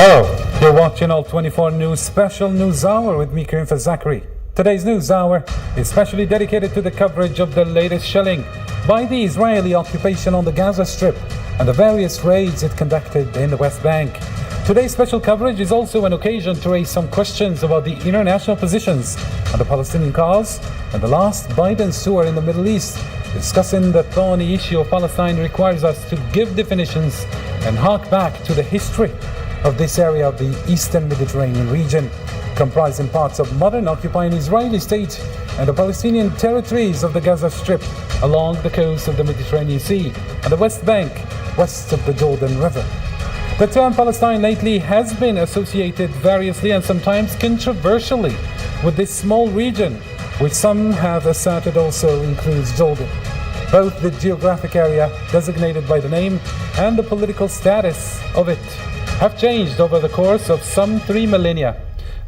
Hello, you're watching All 24 News Special News Hour with me, Karim Zachary. Today's News Hour is specially dedicated to the coverage of the latest shelling by the Israeli occupation on the Gaza Strip and the various raids it conducted in the West Bank. Today's special coverage is also an occasion to raise some questions about the international positions on the Palestinian cause and the last Biden tour in the Middle East. Discussing the thorny issue of Palestine requires us to give definitions and hark back to the history of this area of the Eastern Mediterranean region, comprising parts of modern occupying Israeli state and the Palestinian territories of the Gaza Strip along the coast of the Mediterranean Sea and the West Bank west of the Jordan River. The term Palestine lately has been associated variously and sometimes controversially with this small region, which some have asserted also includes Jordan. Both the geographic area designated by the name and the political status of it have changed over the course of some 3 millennia.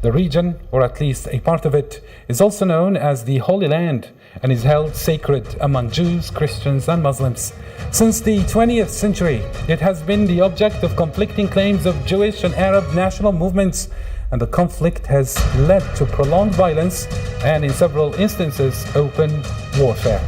The region, or at least a part of it, is also known as the Holy Land and is held sacred among Jews, Christians and Muslims. Since the 20th century, it has been the object of conflicting claims of Jewish and Arab national movements, and the conflict has led to prolonged violence and, in several instances, open warfare.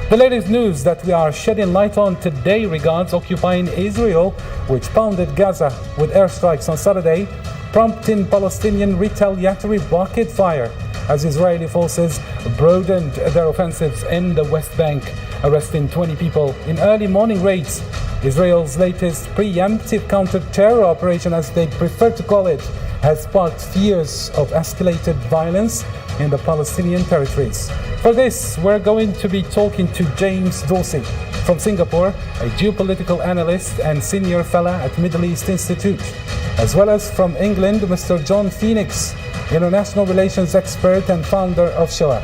The latest news that we are shedding light on today regards occupying Israel, which pounded Gaza with airstrikes on Saturday, prompting Palestinian retaliatory rocket fire as Israeli forces broadened their offensives in the West Bank, arresting 20 people in early morning raids. Israel's latest preemptive counter-terror operation, as they prefer to call it, has sparked fears of escalated violence in the Palestinian territories. For this, we're going to be talking to James Dorsey from Singapore, a geopolitical analyst and senior fellow at Middle East Institute, as well as from England, Mr. John Phoenix, international relations expert and founder of Shoah.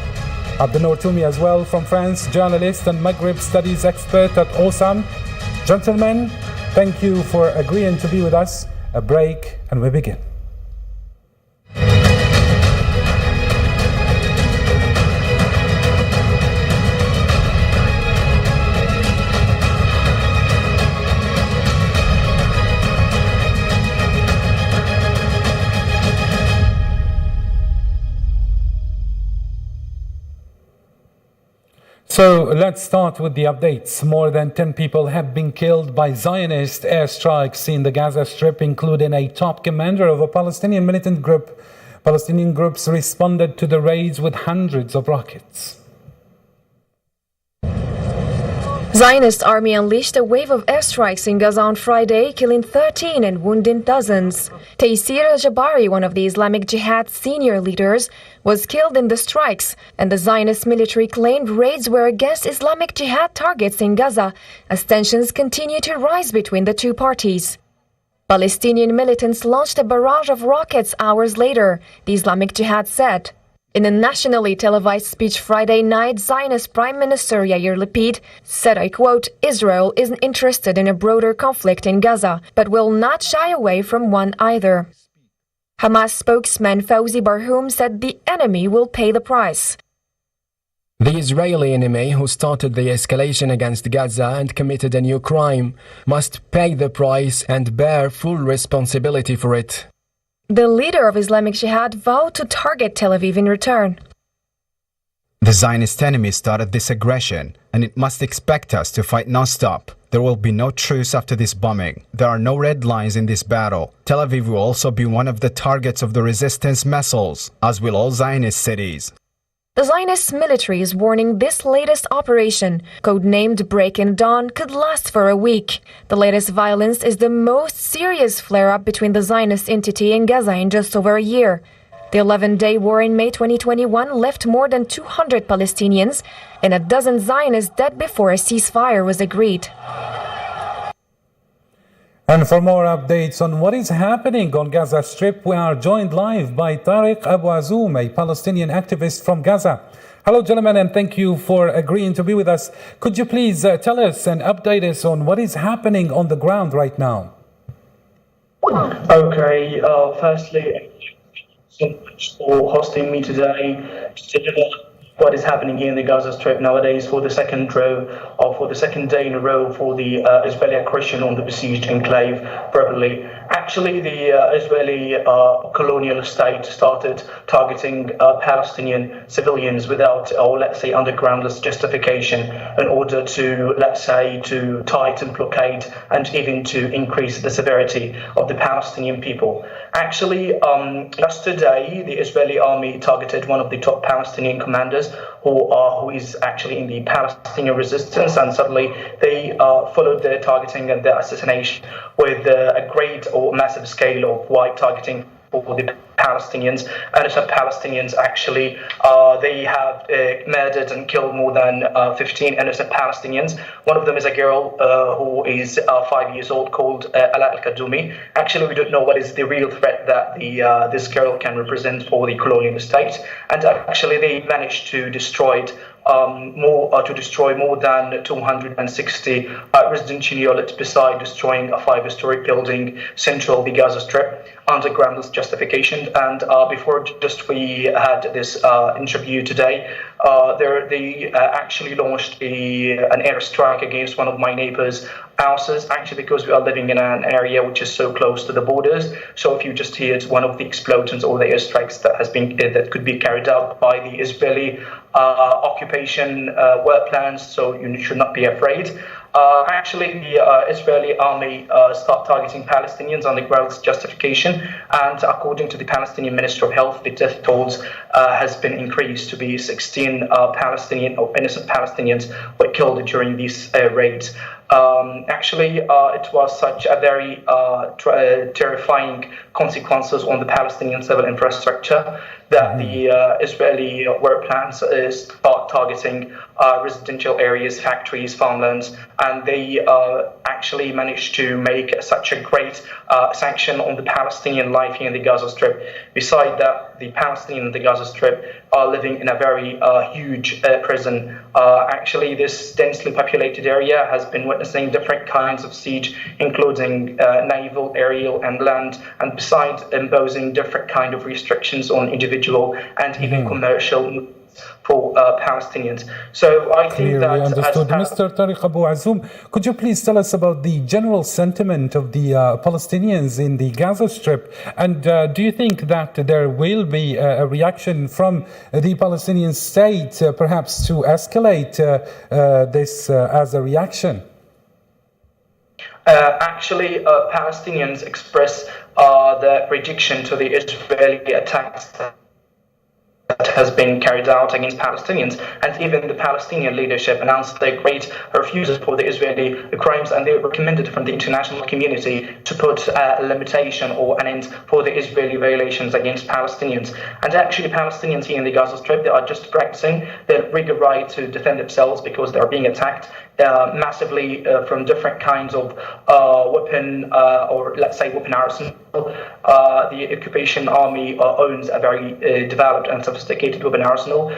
Abdenour Toumi as well from France, journalist and Maghreb studies expert at OSAM. Gentlemen, thank you for agreeing to be with us. A break and we begin. So let's start with the updates. More than 10 people have been killed by Zionist airstrikes in the Gaza Strip, including a top commander of a Palestinian militant group. Palestinian groups responded to the raids with hundreds of rockets. Zionist army unleashed a wave of airstrikes in Gaza on Friday, killing 13 and wounding dozens. Taysir al-Jabari, one of the Islamic Jihad's senior leaders, was killed in the strikes, and the Zionist military claimed raids were against Islamic Jihad targets in Gaza as tensions continue to rise between the two parties. Palestinian militants launched a barrage of rockets hours later, the Islamic Jihad said. In a nationally televised speech Friday night, Zionist Prime Minister Yair Lapid said, I quote, Israel isn't interested in a broader conflict in Gaza, but will not shy away from one either. Hamas spokesman Fawzi Barhoum said the enemy will pay the price. The Israeli enemy, who started the escalation against Gaza and committed a new crime, must pay the price and bear full responsibility for it. The leader of Islamic Jihad vowed to target Tel Aviv in return. The Zionist enemy started this aggression, and it must expect us to fight non-stop. There will be no truce after this bombing. There are no red lines in this battle. Tel Aviv will also be one of the targets of the resistance missiles, as will all Zionist cities. The Zionist military is warning this latest operation, codenamed Breaking Dawn, could last for a week. The latest violence is the most serious flare-up between the Zionist entity and Gaza in just over a year. The 11-day war in May 2021 left more than 200 Palestinians and a dozen Zionists dead before a ceasefire was agreed. And for more updates on what is happening on Gaza Strip, we are joined live by Tariq Abu Azoum, a Palestinian activist from Gaza. Hello, gentlemen, and thank you for agreeing to be with us. Could you please tell us and update us on what is happening on the ground right now? Okay, firstly, thank you so much for hosting me today to deliver what is happening here in the Gaza Strip nowadays for the second day in a row for the Israeli aggression on the besieged enclave probably. Actually, the Israeli colonial state started targeting Palestinian civilians without, or let's say, undergroundless justification in order to, let's say, to tighten blockade and even to increase the severity of the Palestinian people. Actually, yesterday, the Israeli army targeted one of the top Palestinian commanders who is actually in the Palestinian resistance, and suddenly they followed their targeting and their assassination with a great or massive scale of wide targeting for the Palestinians. Innocent Palestinians, actually, they have murdered and killed more than 15 innocent Palestinians. One of them is a girl who is 5 years old called Ala al-Kaddoumi. Actually, we don't know what is the real threat that this girl can represent for the colonial state. And actually, they managed to destroy more than 260 residential units, beside destroying a 5-story building central the Gaza Strip under groundless justification. And before just we had this interview today, they actually launched an airstrike against one of my neighbors' houses, actually because we are living in an area which is so close to the borders. So if you just hear one of the explosions or the airstrikes that could be carried out by the Israeli occupation work plans, so you should not be afraid. Actually, the Israeli army start targeting Palestinians on the grounds justification, and according to the Palestinian Minister of Health, the death tolls has been increased to be 16 Palestinian or innocent Palestinians were killed during these raids. Actually, it was such a very terrifying consequences on the Palestinian civil infrastructure that the Israeli work plans start targeting residential areas, factories, farmlands, and they actually managed to make such a great sanction on the Palestinian life here in the Gaza Strip. Besides that, the Palestinians in the Gaza Strip are living in a very huge prison. Actually, this densely populated area has been witnessing different kinds of siege, including naval, aerial, and land, and besides imposing different kind of restrictions on individual and even commercial for Palestinians. So I think that understood. Mr. Tariq Abu Azoum, could you please tell us about the general sentiment of the Palestinians in the Gaza Strip? And do you think that there will be a reaction from the Palestinian state, perhaps to escalate this as a reaction? Actually, Palestinians express their rejection to the Israeli attacks that has been carried out against Palestinians, and even the Palestinian leadership announced their great refusal for the Israeli crimes, and they recommended from the international community to put a limitation or an end for the Israeli violations against Palestinians. And actually, Palestinians here in the Gaza Strip, they are just practicing their legal right to defend themselves because they are being attacked massively from different kinds of weapon or let's say weapon arsenal. The occupation army owns a very developed and sophisticated weapon arsenal.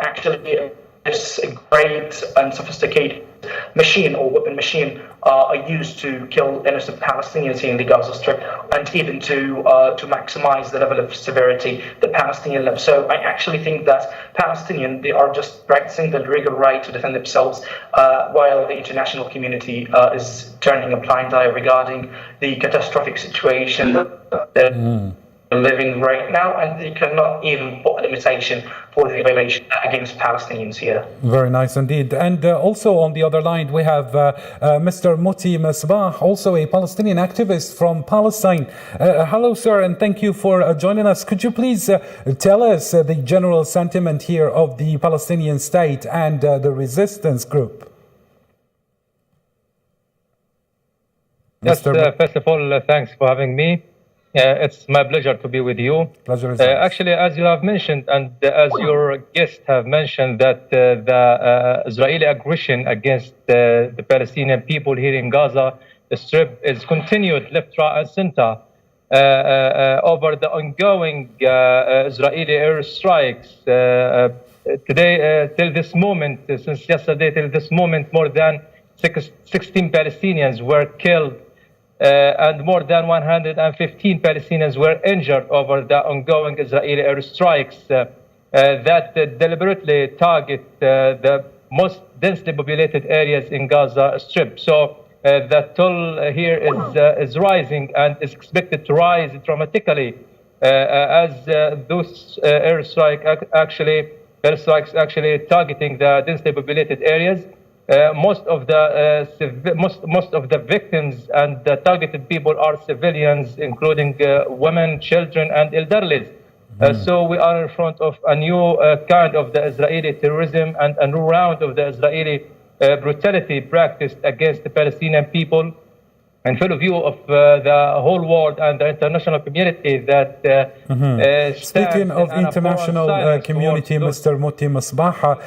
Actually, it's a great and sophisticated machine or weapon machine are used to kill innocent Palestinians here in the Gaza Strip, and even to maximize the level of severity that Palestinians live. So I actually think that Palestinians, they are just practicing the legal right to defend themselves, while the international community is turning a blind eye regarding the catastrophic situation that living right now, and they cannot even put a limitation for the violation against Palestinians here. Very nice indeed. And also on the other line, we have Mr. Moti Mesbah, also a Palestinian activist from Palestine. Hello, sir, and thank you for joining us. Could you please tell us the general sentiment here of the Palestinian state and the resistance group? Yes, first of all, thanks for having me. It's my pleasure to be with you. Pleasure is actually, as you have mentioned, and as your guests have mentioned, that the Israeli aggression against the Palestinian people here in Gaza Strip is continued left, right, and center over the ongoing Israeli airstrikes. Today, till this moment, since yesterday till this moment, more than 16 Palestinians were killed. And more than 115 Palestinians were injured over the ongoing Israeli airstrikes that deliberately target the most densely populated areas in Gaza Strip. So the toll here is rising and is expected to rise dramatically as those airstrikes actually targeting the densely populated areas. Most of the victims and the targeted people are civilians, including women, children, and elderly. So we are in front of a new kind of the Israeli terrorism and a new round of the Israeli brutality practiced against the Palestinian people. And full view of the whole world and the international community that Speaking of international community, Mr. Moti Musbaha,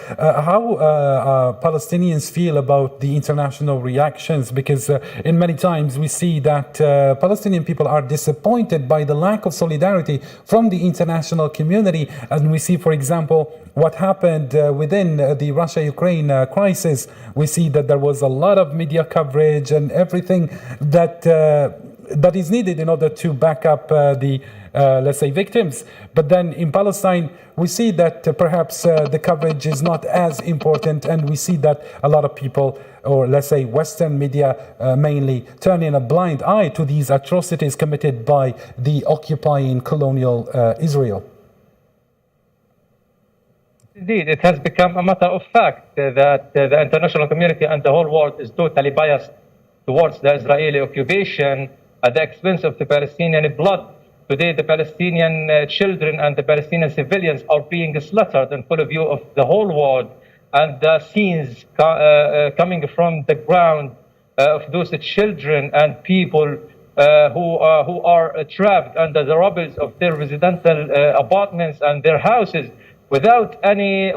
how Palestinians feel about the international reactions? Because in many times we see that Palestinian people are disappointed by the lack of solidarity from the international community. And we see, for example, what happened within the Russia-Ukraine crisis. We see that there was a lot of media coverage and everything that is needed in order to back up the, let's say, victims. But then in Palestine, we see that perhaps the coverage is not as important, and we see that a lot of people, or let's say Western media mainly, turning a blind eye to these atrocities committed by the occupying colonial Israel. Indeed, it has become a matter of fact that the international community and the whole world is totally biased towards the Israeli occupation at the expense of the Palestinian blood. Today, the Palestinian children and the Palestinian civilians are being slaughtered in full view of the whole world, and the scenes coming from the ground of those children and people who are trapped under the rubble of their residential apartments and their houses without any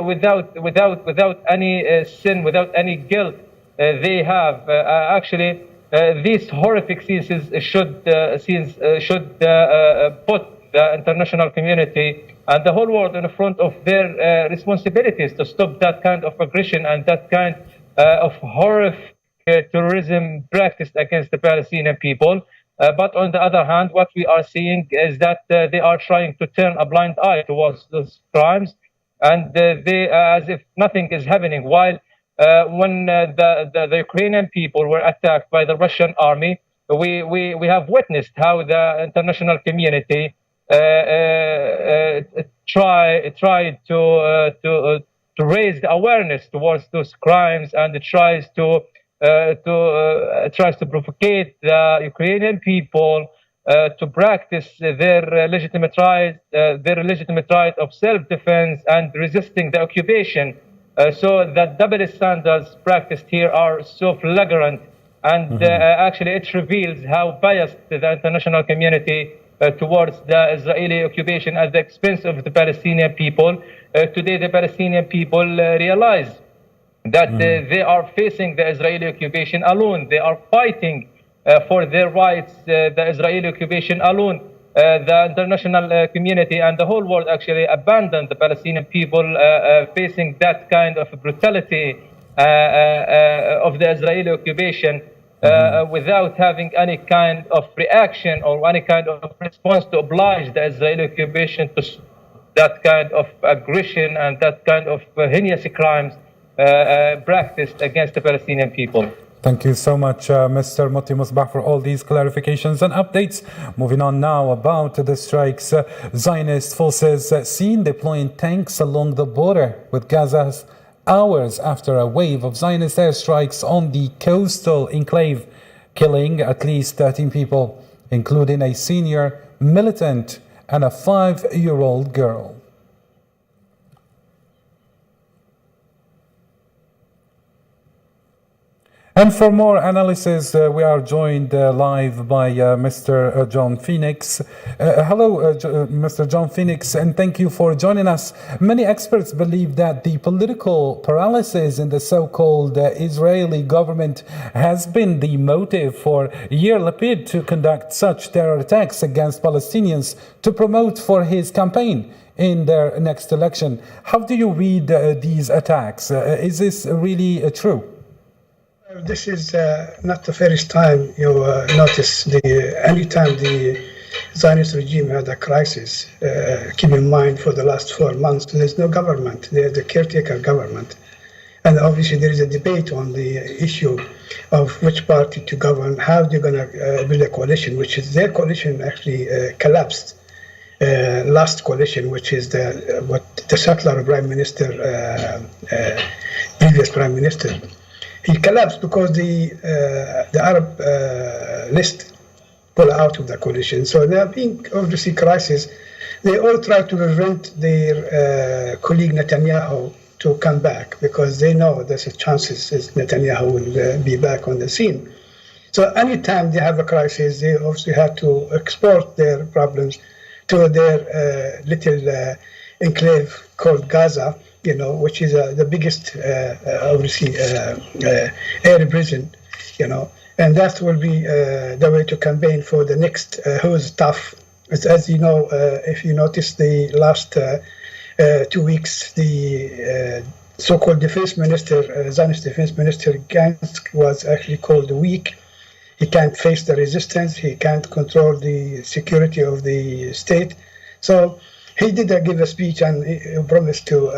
sin, without any guilt. They have actually these horrific scenes should put the international community and the whole world in front of their responsibilities to stop that kind of aggression and that kind of horrific terrorism practiced against the Palestinian people. But on the other hand, what we are seeing is that they are trying to turn a blind eye towards those crimes, and they as if nothing is happening. While when the Ukrainian people were attacked by the Russian army, we have witnessed how the international community tried to raise the awareness towards those crimes, and it tries to provocate the Ukrainian people to practice their legitimate right of self-defense and resisting the occupation. So the double standards practiced here are so flagrant, and actually it reveals how biased the international community towards the Israeli occupation at the expense of the Palestinian people. Today, the Palestinian people realize that they are facing the Israeli occupation alone. They are fighting for their rights, the Israeli occupation alone. The international community and the whole world actually abandoned the Palestinian people facing that kind of brutality of the Israeli occupation without having any kind of reaction or any kind of response to oblige the Israeli occupation to that kind of aggression and that kind of heinous crimes practiced against the Palestinian people. Thank you so much, Mr. Moti Musbah, for all these clarifications and updates. Moving on now about the strikes. Zionist forces seen deploying tanks along the border with Gaza hours after a wave of Zionist airstrikes on the coastal enclave, killing at least 13 people, including a senior militant and a 5-year-old girl. And for more analysis, we are joined live by Mr. John Phoenix. Hello, Mr. John Phoenix, and thank you for joining us. Many experts believe that the political paralysis in the so-called Israeli government has been the motive for Yair Lapid to conduct such terror attacks against Palestinians to promote for his campaign in their next election. How do you read these attacks? Is this really true? This is not the first time you notice anytime the Zionist regime had a crisis. Keep in mind, for the last 4 months, there's no government. There's the caretaker government. And obviously there is a debate on the issue of which party to govern, how they're going to build a coalition, which is their coalition actually collapsed. Last coalition, which is the settler prime minister, previous prime minister, he collapsed because the Arab list pull out of the coalition. So there being obviously crisis. They all try to prevent their colleague Netanyahu to come back because they know there's a chances Netanyahu will be back on the scene. So anytime they have a crisis, they obviously have to export their problems to their little enclave called Gaza, which is the biggest, obviously, air prison, and that will be the way to campaign for the next who's tough. As you know, if you notice the last 2 weeks, the so-called defense minister, Zionist defense minister Gantz, was actually called weak. He can't face the resistance. He can't control the security of the state. So he did give a speech and he promised to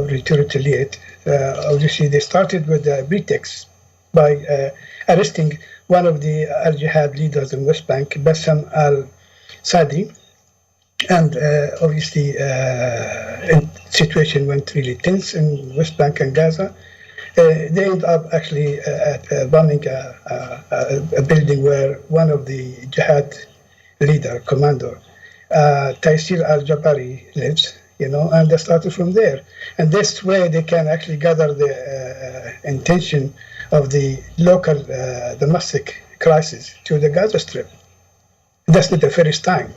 retaliate. Obviously, they started with the pretext by arresting one of the al-Jihad leaders in West Bank, Bassem al-Sadi. And obviously, the situation went really tense in West Bank and Gaza. They ended up actually bombing a building where one of the jihad leader, commander, Taysir al-Jabari lives, and they started from there. And this way they can actually gather the intention of the local domestic crisis to the Gaza Strip. That's not the first time.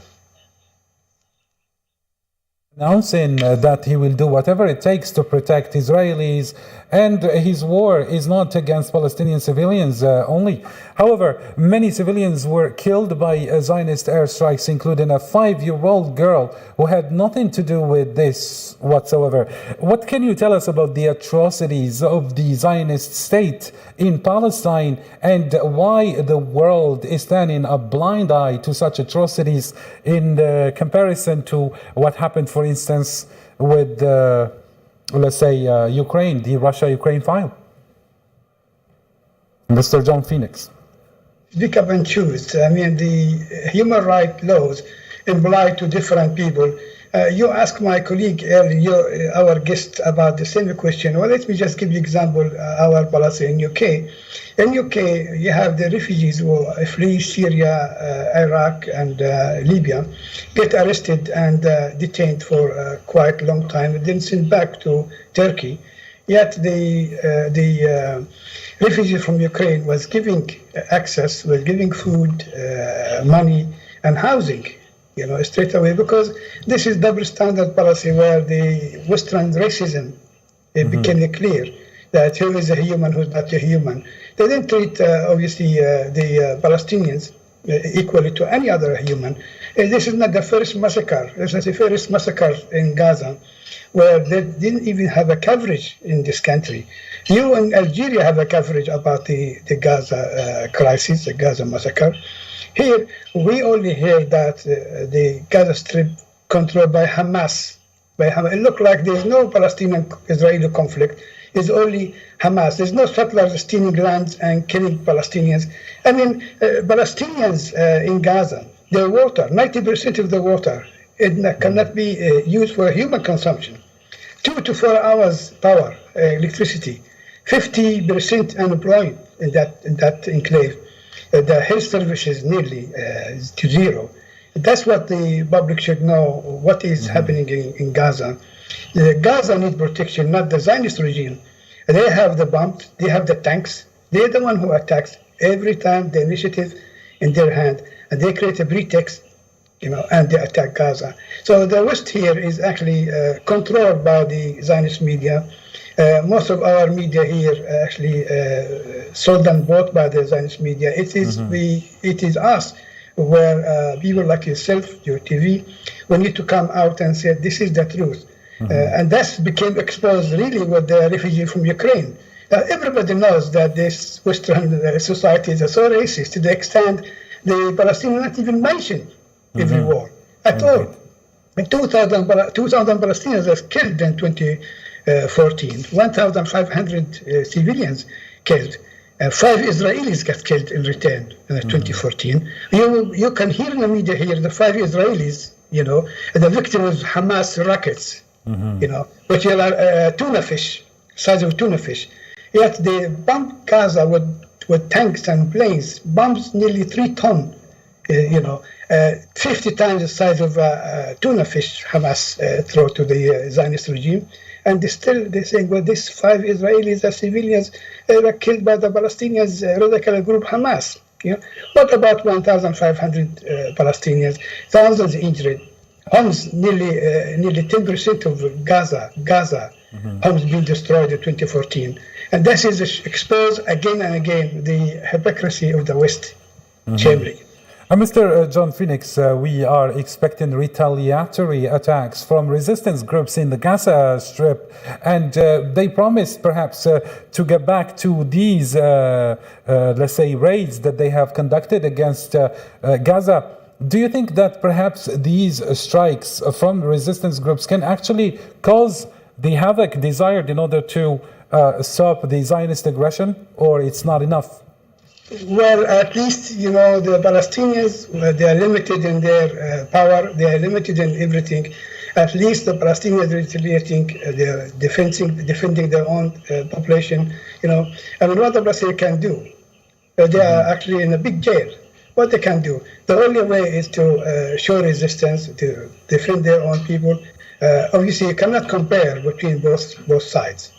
Announcing that he will do whatever it takes to protect Israelis, and his war is not against Palestinian civilians only. However, many civilians were killed by Zionist airstrikes, including a 5-year-old girl who had nothing to do with this whatsoever. What can you tell us about the atrocities of the Zionist state in Palestine and why the world is turning a blind eye to such atrocities in comparison to what happened, for instance, with let's say Ukraine, the Russia-Ukraine file? Mr. John Phoenix. Pick up and choose. I mean, the human rights laws apply to different people. You asked my colleague earlier, our guest, about the same question. Well, let me just give you example, our policy in UK. In UK, you have the refugees who flee Syria, Iraq, and Libya, get arrested and detained for quite a long time, and then sent back to Turkey. Yet the refugees from Ukraine was giving access, was giving food, money, and housing, straight away, because this is double standard policy where the Western racism became clear that who is a human, who's not a human. They didn't treat, obviously, the Palestinians equally to any other human. This is not the first massacre. This is the first massacre in Gaza, where they didn't even have a coverage in this country. You in Algeria have a coverage about the Gaza crisis, the Gaza massacre. Here, we only hear that the Gaza Strip controlled by Hamas. It looks like there's no Palestinian-Israeli conflict. It's only Hamas. There's no settlers stealing lands and killing Palestinians. I mean, Palestinians in Gaza, their water, 90% of the water, it cannot be used for human consumption. 2 to 4 hours power, electricity, 50% unemployed in that enclave. The health services nearly to zero. That's what the public should know, what is happening in Gaza. Gaza needs protection, not the Zionist regime. They have the bombs, they have the tanks. They're the one who attacks every time the initiative in their hand, and they create a pretext, and they attack Gaza. So the West here is actually controlled by the Zionist media. Most of our media here actually sold and bought by the Zionist media. It is us, where people like yourself, your TV, we need to come out and say this is the truth. And that became exposed really with the refugee from Ukraine. Everybody knows that this Western society is so racist to the extent the Palestinians not even mentioned every war at all. And 2,000 Palestinians are killed in 2014, 1,500 civilians killed. 5 Israelis got killed in return in 2014. You can hear in the media here the 5 Israelis, the victims of Hamas rockets, which are tuna fish, size of tuna fish. Yet they bombed Gaza with tanks and planes, bombs nearly 3 tons, 50 times the size of tuna fish Hamas throw to the Zionist regime. And they're saying, well, these 5 Israelis are civilians were killed by the Palestinians radical group Hamas. What about 1,500 Palestinians, thousands injured, homes nearly 10% of Gaza, homes being destroyed in 2014. And this is exposed again and again the hypocrisy of the West chamberlain. Mr. John Phoenix, we are expecting retaliatory attacks from resistance groups in the Gaza Strip, and they promised perhaps to get back to these, let's say, raids that they have conducted against Gaza. Do you think that perhaps these strikes from resistance groups can actually cause the havoc desired in order to stop the Zionist aggression, or it's not enough? Well, at least, the Palestinians, they are limited in their power, they are limited in everything. At least the Palestinians are retaliating, they are defending their own population, what the Palestinians can do. They are actually in a big jail. What they can do, the only way is to show resistance, to defend their own people. Obviously, you cannot compare between both sides.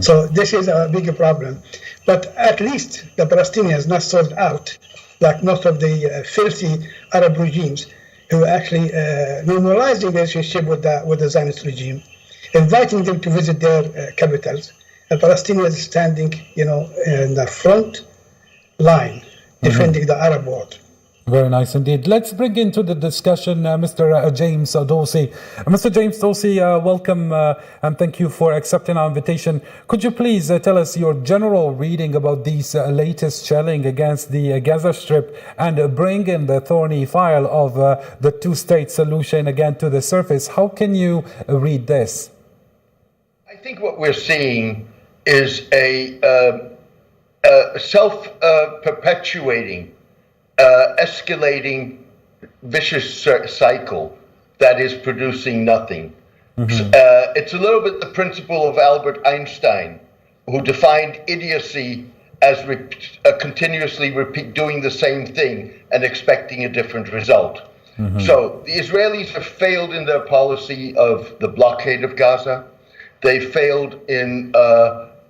So this is a bigger problem. But at least the Palestinians not sold out, like most of the filthy Arab regimes who actually normalized the relationship with the Zionist regime, inviting them to visit their capitals. The Palestinians standing, in the front line, defending the Arab world. Very nice indeed. Let's bring into the discussion Mr. James Dorsey. Mr. James Dorsey, welcome and thank you for accepting our invitation. Could you please tell us your general reading about these latest shelling against the Gaza Strip and bring in the thorny file of the two-state solution again to the surface? How can you read this? I think what we're seeing is a self-perpetuating escalating vicious cycle that is producing nothing. It's a little bit the principle of Albert Einstein, who defined idiocy as continuously doing the same thing and expecting a different result. So the Israelis have failed in their policy of the blockade of Gaza. They failed in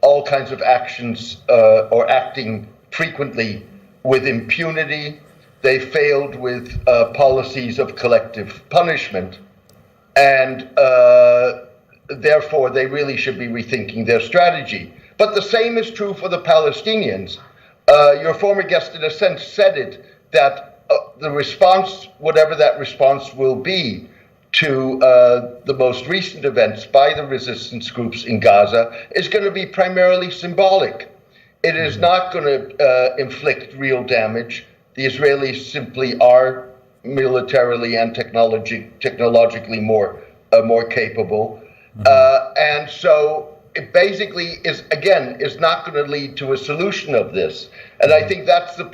all kinds of actions or acting frequently with impunity. They failed with policies of collective punishment, and therefore they really should be rethinking their strategy. But the same is true for the Palestinians. Your former guest, in a sense, said it, that the response, whatever that response will be to the most recent events by the resistance groups in Gaza, is going to be primarily symbolic. It is not going to inflict real damage. The Israelis simply are militarily and technologically more capable, and so it basically is not going to lead to a solution of this. And I think that's the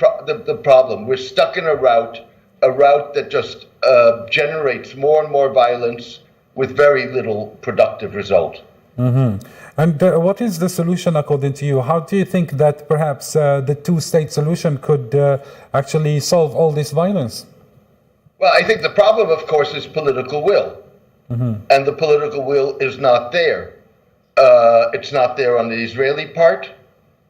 problem. We're stuck in a route that just generates more and more violence with very little productive result. And what is the solution according to you? How do you think that perhaps the two-state solution could actually solve all this violence? Well, I think the problem, of course, is political will. And the political will is not there. It's not there on the Israeli part.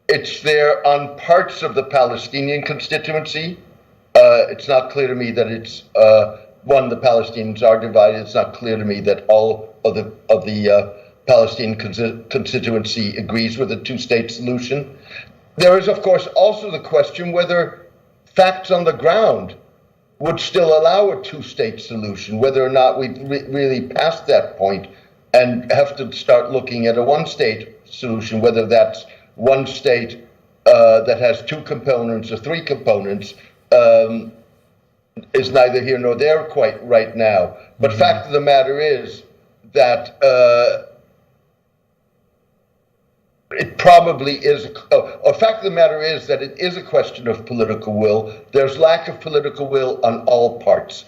It's there on parts of the Palestinian constituency. It's not clear to me that it's, the Palestinians are divided. It's not clear to me that all of the Palestinian constituency agrees with a two-state solution. There is, of course, also the question whether facts on the ground would still allow a two-state solution, whether or not we've really passed that point and have to start looking at a one-state solution, whether that's one state that has two components or three components. is neither here nor there quite right now. But fact of the matter is that it probably is. Fact of the matter is that it is a question of political will. There's lack of political will on all parts.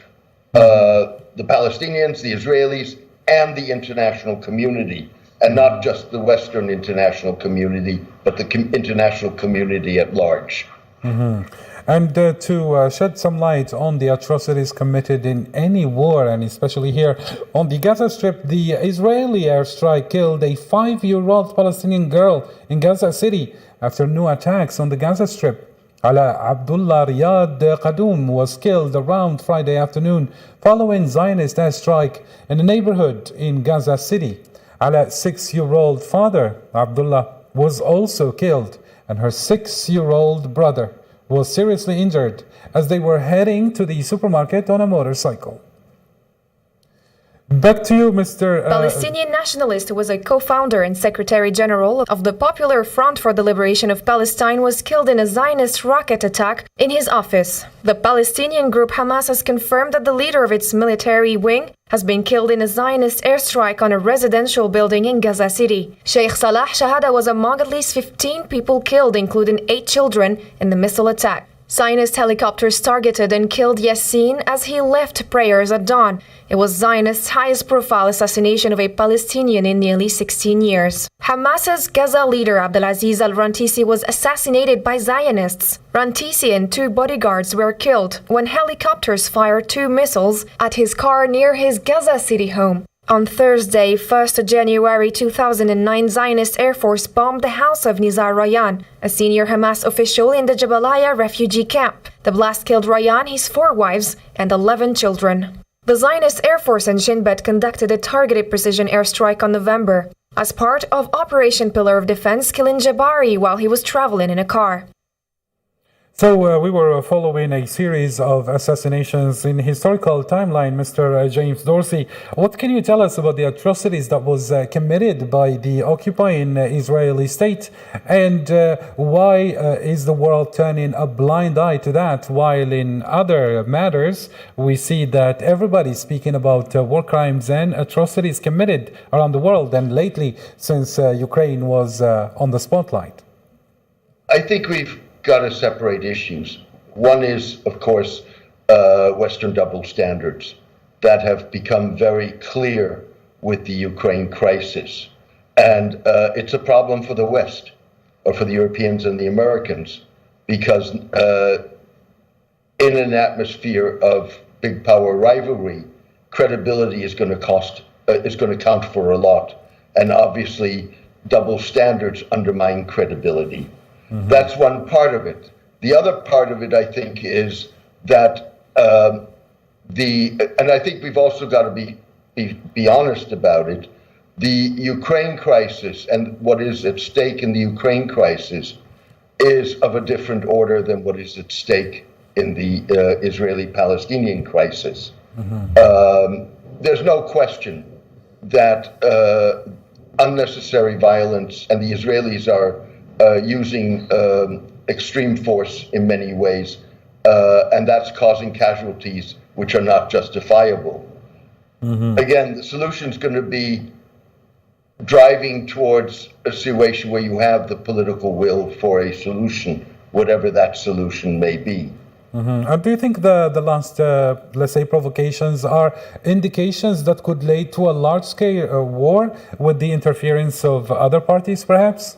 The Palestinians, the Israelis, and the international community, and not just the Western international community, but the international community at large. And to shed some light on the atrocities committed in any war, and especially here on the Gaza Strip, the Israeli airstrike killed a 5-year-old Palestinian girl in Gaza City after new attacks on the Gaza Strip. Ala Abdullah Riyad Qadoum was killed around Friday afternoon following Zionist airstrike in a neighborhood in Gaza City. Ala's 6-year-old father, Abdullah, was also killed, and her 6-year-old brother was seriously injured as they were heading to the supermarket on a motorcycle. Back to you, Mr. Palestinian nationalist who was a co-founder and Secretary General of the Popular Front for the Liberation of Palestine was killed in a Zionist rocket attack in his office. The Palestinian group Hamas has confirmed that the leader of its military wing has been killed in a Zionist airstrike on a residential building in Gaza City. Sheikh Salah Shahada was among at least 15 people killed, including 8 children, in the missile attack. Zionist helicopters targeted and killed Yassin as he left prayers at dawn. It was Zionist's highest-profile assassination of a Palestinian in nearly 16 years. Hamas's Gaza leader Abdelaziz al-Rantisi was assassinated by Zionists. Rantisi and 2 bodyguards were killed when helicopters fired 2 missiles at his car near his Gaza City home. On Thursday, 1st January 2009, Zionist Air Force bombed the house of Nizar Rayan, a senior Hamas official in the Jabalia refugee camp. The blast killed Rayan, his 4 wives, and 11 children. The Zionist Air Force and Shin Bet conducted a targeted precision airstrike on November as part of Operation Pillar of Defense, killing Jabari while he was traveling in a car. So we were following a series of assassinations in historical timeline, Mr. James Dorsey. What can you tell us about the atrocities that was committed by the occupying Israeli state, and why is the world turning a blind eye to that, while in other matters we see that everybody's speaking about war crimes and atrocities committed around the world, and lately since Ukraine was on the spotlight? I think we've got to separate issues. One is, of course, Western double standards that have become very clear with the Ukraine crisis. And it's a problem for the West, or for the Europeans and the Americans, because in an atmosphere of big power rivalry, credibility is going to count for a lot. And obviously, double standards undermine credibility. That's one part of it. The other part of it, I think, is that and I think we've also got to be honest about it. The Ukraine crisis and what is at stake in the Ukraine crisis is of a different order than what is at stake in the Israeli-Palestinian crisis. There's no question that unnecessary violence, and the Israelis are using extreme force in many ways, and that's causing casualties which are not justifiable. Again, the solution is going to be driving towards a situation where you have the political will for a solution, whatever that solution may be. Do you think the last, let's say, provocations are indications that could lead to a large-scale war with the interference of other parties, perhaps?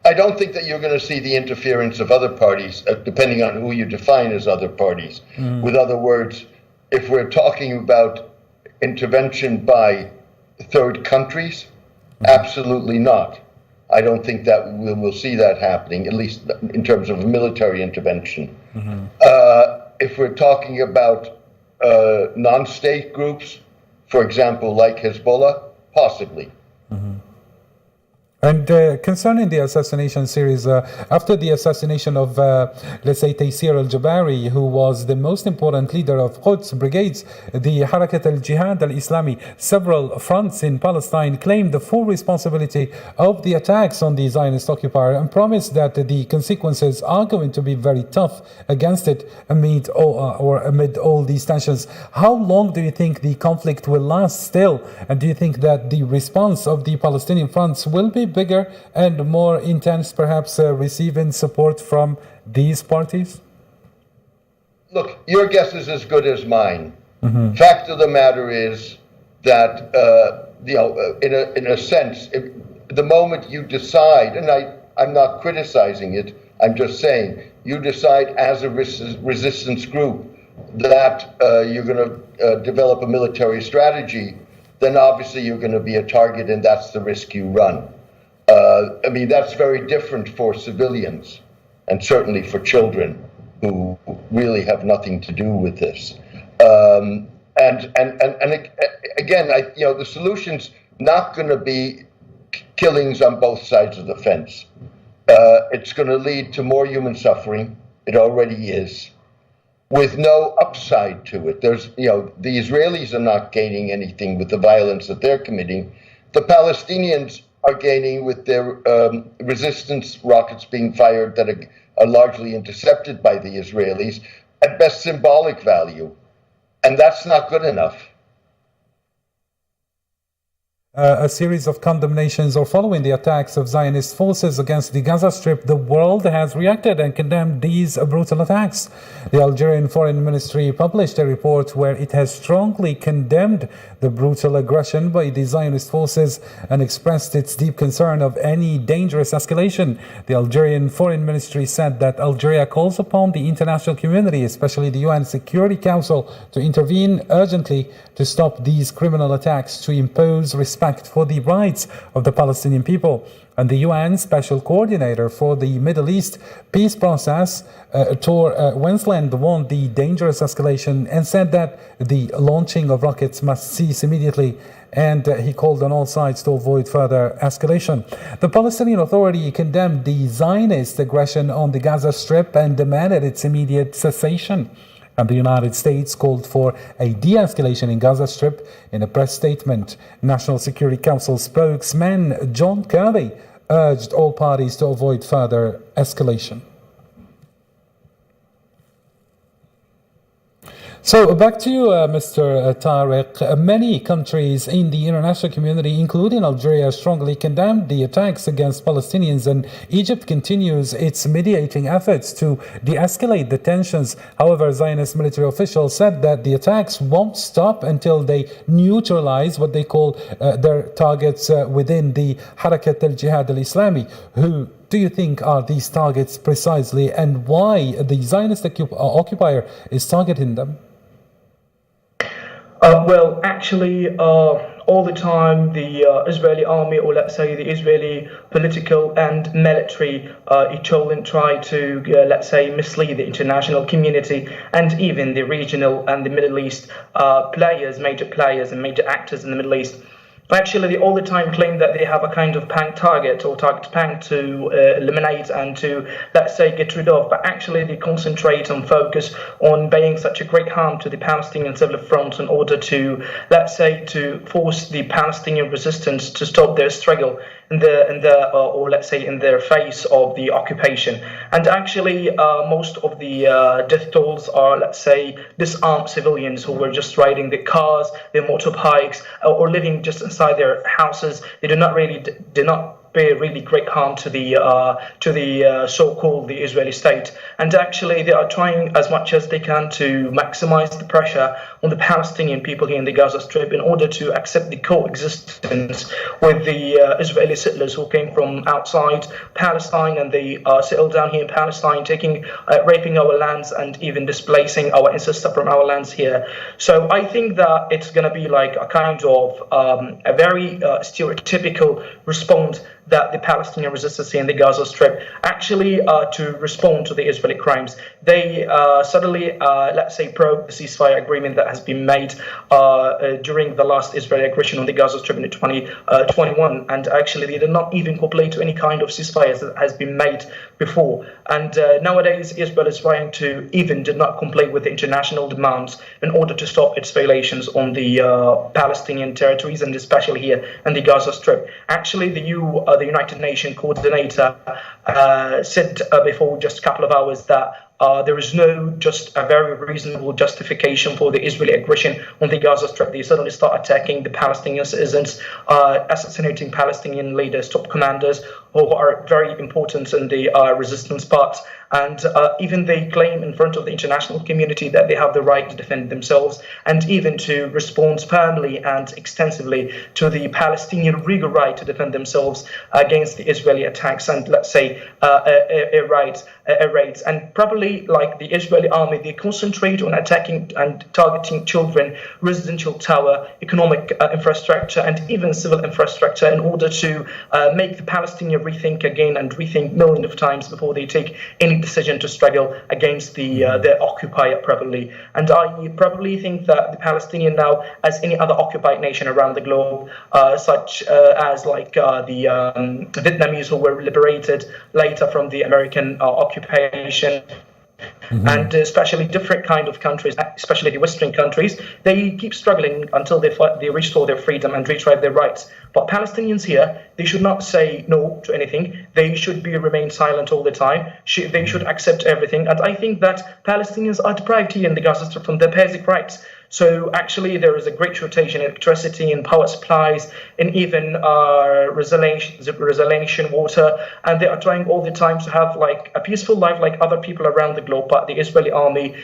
I don't think that you're going to see the interference of other parties, depending on who you define as other parties. With other words, if we're talking about intervention by third countries, absolutely not. I don't think that we'll see that happening, at least in terms of military intervention. If we're talking about non-state groups, for example, like Hezbollah, possibly. And concerning the assassination series, after the assassination of, let's say, Taysir al-Jabari, who was the most important leader of Quds brigades, the Harakat al-Jihad al-Islami, several fronts in Palestine claimed the full responsibility of the attacks on the Zionist occupier and promised that the consequences are going to be very tough against it amid all these tensions. How long do you think the conflict will last still? And do you think that the response of the Palestinian fronts will be bigger and more intense, perhaps receiving support from these parties? Look, your guess is as good as mine. Fact of the matter is that, in a sense, the moment you decide, and I'm not criticizing it, I'm just saying, you decide as a resistance group that you're going to develop a military strategy, then obviously you're going to be a target, and that's the risk you run. That's very different for civilians, and certainly for children who really have nothing to do with this. And again, the solution's not going to be killings on both sides of the fence. It's going to lead to more human suffering. It already is, with no upside to it. The Israelis are not gaining anything with the violence that they're committing. The Palestinians are gaining with their resistance rockets being fired that are largely intercepted by the Israelis, at best symbolic value. And that's not good enough. A series of condemnations or following the attacks of Zionist forces against the Gaza Strip, the world has reacted and condemned these brutal attacks. The Algerian Foreign Ministry published a report where it has strongly condemned the brutal aggression by the Zionist forces and expressed its deep concern of any dangerous escalation. The Algerian Foreign Ministry said that Algeria calls upon the international community, especially the UN Security Council, to intervene urgently to stop these criminal attacks, to impose respect for the rights of the Palestinian people. And the UN Special Coordinator for the Middle East peace process, Tor Wensland, warned the dangerous escalation and said that the launching of rockets must cease immediately, and he called on all sides to avoid further escalation. The Palestinian Authority condemned the Zionist aggression on the Gaza Strip and demanded its immediate cessation. And the United States called for a de-escalation in Gaza Strip. In a press statement, National Security Council spokesman John Kirby urged all parties to avoid further escalation. So back to you, Mr. Tariq. Many countries in the international community, including Algeria, strongly condemned the attacks against Palestinians, and Egypt continues its mediating efforts to de-escalate the tensions. However, Zionist military officials said that the attacks won't stop until they neutralize what they call their targets within the Harakat al-Jihad al-Islami. Who do you think are these targets precisely, and why the Zionist occupier is targeting them? All the time, the Israeli army, or let's say the Israeli political and military, try to, let's say, mislead the international community and even the regional and the Middle East major players and major actors in the Middle East. Actually, they all the time claim that they have a kind of target to eliminate and to, let's say, get rid of. But actually, they concentrate and focus on being such a great harm to the Palestinian civil front in order to, let's say, to force the Palestinian resistance to stop their struggle in their face of the occupation. And actually, most of the death tolls are, let's say, disarmed civilians who were just riding their cars, their motorbikes, or living just inside their houses. They did not bear really great harm to the so-called the Israeli state. And actually, they are trying as much as they can to maximize the pressure on the Palestinian people here in the Gaza Strip in order to accept the coexistence with the Israeli settlers who came from outside Palestine, and they settled down here in Palestine, raping our lands and even displacing our ancestors from our lands here. So I think that it's going to be like a kind of a very stereotypical response that the Palestinian resistance in the Gaza Strip actually to respond to the Israeli crimes. They suddenly, let's say, probe the ceasefire agreement that has been made during the last Israeli aggression on the Gaza Strip in 2021, and actually they did not even comply to any kind of ceasefire that has been made before. And nowadays, Israel is trying to even did not comply with the international demands in order to stop its violations on the Palestinian territories, and especially here in the Gaza Strip. Actually, the United Nations coordinator said before just a couple of hours that there is no just a very reasonable justification for the Israeli aggression on the Gaza Strip. They suddenly start attacking the Palestinian citizens, assassinating Palestinian leaders, top commanders who are very important in the resistance part. And even they claim in front of the international community that they have the right to defend themselves and even to respond firmly and extensively to the Palestinian legal right to defend themselves against the Israeli attacks and, let's say, raids. And probably like the Israeli army, they concentrate on attacking and targeting children, residential tower, economic infrastructure, and even civil infrastructure in order to make the Palestinians rethink again and rethink millions of times before they take any decision to struggle against the occupier properly. And I probably think that the Palestinian now, as any other occupied nation around the globe, such as like the Vietnamese who were liberated later from the American occupation, and especially different kind of countries, especially the Western countries, they keep struggling until they restore their freedom and retrieve their rights. But Palestinians here, they should not say no to anything. They should remain silent all the time. They should accept everything. And I think that Palestinians are deprived here in the Gaza Strip from their basic rights. So actually, there is a great shortage in electricity and power supplies, and even resilient water. And they are trying all the time to have like a peaceful life like other people around the globe. But the Israeli army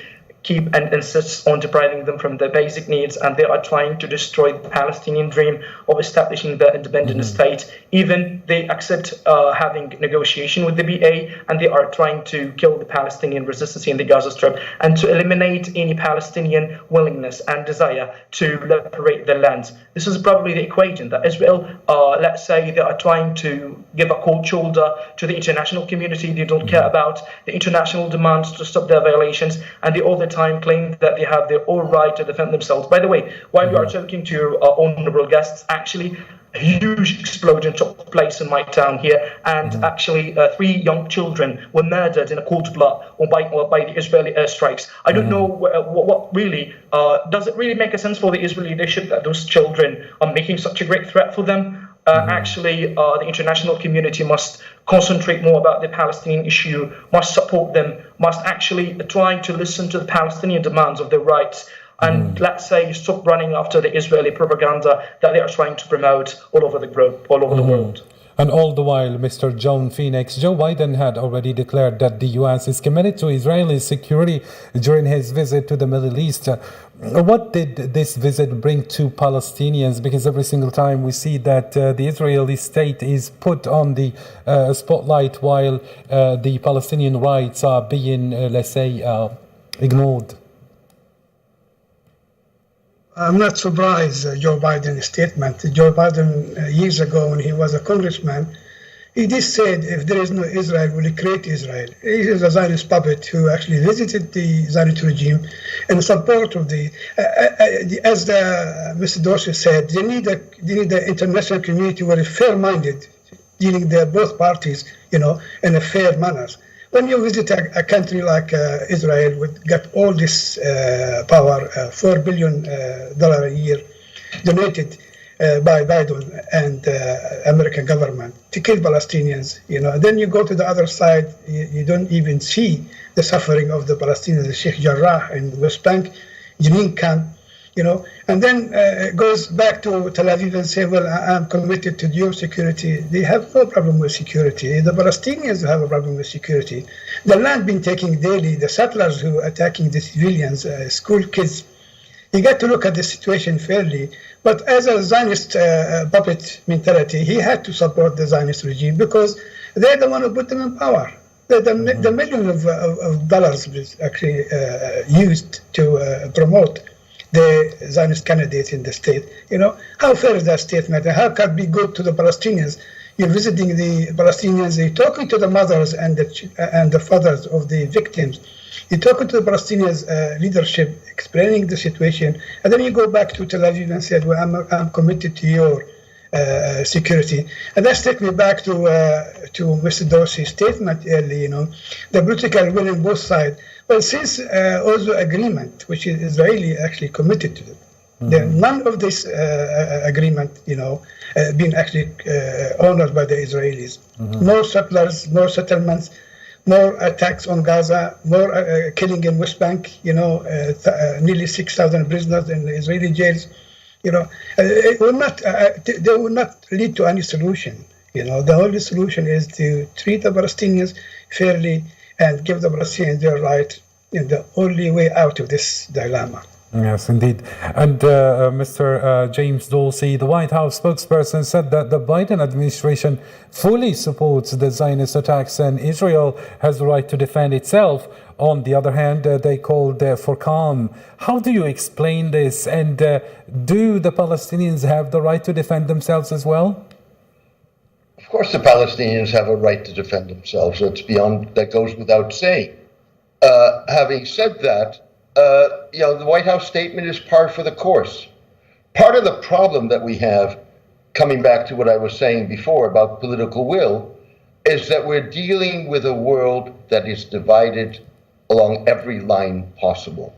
keep and insists on depriving them from their basic needs, and they are trying to destroy the Palestinian dream of establishing the independent state. Even they accept having negotiation with the BA, and they are trying to kill the Palestinian resistance in the Gaza Strip and to eliminate any Palestinian willingness and desire to liberate the land. This is probably the equation that Israel, let's say, they are trying to give a cold shoulder to the international community. They don't care about the international demands to stop their violations, and they all the time claim that they have their own right to defend themselves. By the way, while we are talking to honorable guests, actually a huge explosion took place in my town here, and actually 3 young children were murdered in a cold blood by the Israeli airstrikes. I don't know what really, does it really make a sense for the Israeli leadership that those children are making such a great threat for them? Actually, the international community must concentrate more about the Palestinian issue, must support them, must actually try to listen to the Palestinian demands of their rights, and let's say stop running after the Israeli propaganda that they are trying to promote all over the globe, all over the world. And all the while, Mr. John Phoenix, Joe Biden had already declared that the U.S. is committed to Israeli security during his visit to the Middle East. What did this visit bring to Palestinians? Because every single time we see that the Israeli state is put on the spotlight while the Palestinian rights are being, let's say, ignored. I'm not surprised Joe Biden's statement. Joe Biden, years ago when he was a congressman, he just said, if there is no Israel, we'll create Israel. He is a Zionist puppet who actually visited the Zionist regime in support of as Mr. Dorsey said, they need the international community who are fair-minded, dealing with both parties, in a fair manner. When you visit a country like Israel, with got all this power, $4 billion a year donated by Biden and American government to kill Palestinians, then you go to the other side, you don't even see the suffering of the Palestinians, the Sheikh Jarrah in West Bank, Jenin camp, and then it goes back to Tel Aviv and say, well, I'm committed to your security. They have no problem with security. The Palestinians have a problem with security. The land being taken daily, the settlers who are attacking the civilians, school kids. You got to look at the situation fairly. But as a Zionist puppet mentality, he had to support the Zionist regime because they're the one who put them in power. The millions of dollars was actually used to promote the Zionist candidates in the state. How fair is that statement? And how can it be good to the Palestinians? you're visiting the Palestinians, you're talking to the mothers and the fathers of the victims. You're talking to the Palestinians leadership, explaining the situation, and then you go back to Tel Aviv and said, well, I'm committed to your security. And that's take me back to Mr. Dorsey's statement earlier, the political will on both sides. Well, since Oslo agreement, which is Israeli actually committed to it, none of this agreement, being actually honored by the Israelis. More settlers, more settlements, more attacks on Gaza, more killing in West Bank, nearly 6,000 prisoners in the Israeli jails. It will not, they will not lead to any solution. The only solution is to treat the Palestinians fairly and give the Palestinians their right, the only way out of this dilemma. Yes, indeed. And Mr. James Dorsey, the White House spokesperson, said that the Biden administration fully supports the Zionist attacks and Israel has the right to defend itself. On the other hand, they called for calm. How do you explain this? And do the Palestinians have the right to defend themselves as well? Of course, the Palestinians have a right to defend themselves. That goes without saying. Having said that, the White House statement is par for the course. Part of the problem that we have, coming back to what I was saying before about political will, is that we're dealing with a world that is divided along every line possible.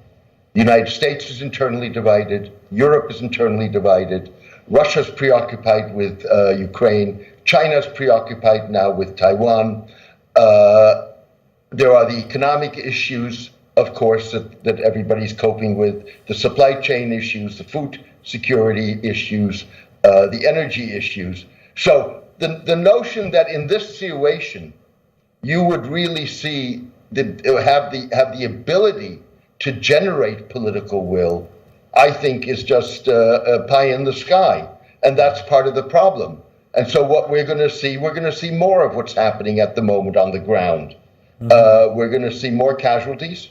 The United States is internally divided, Europe is internally divided, Russia's preoccupied with Ukraine, China's preoccupied now with Taiwan. There are the economic issues, of course, that everybody's coping with, the supply chain issues, the food security issues, the energy issues. So the notion that in this situation you would really see have the ability to generate political will, I think is just a pie in the sky, and that's part of the problem. And so what we're going to see more of what's happening at the moment on the ground. We're going to see more casualties.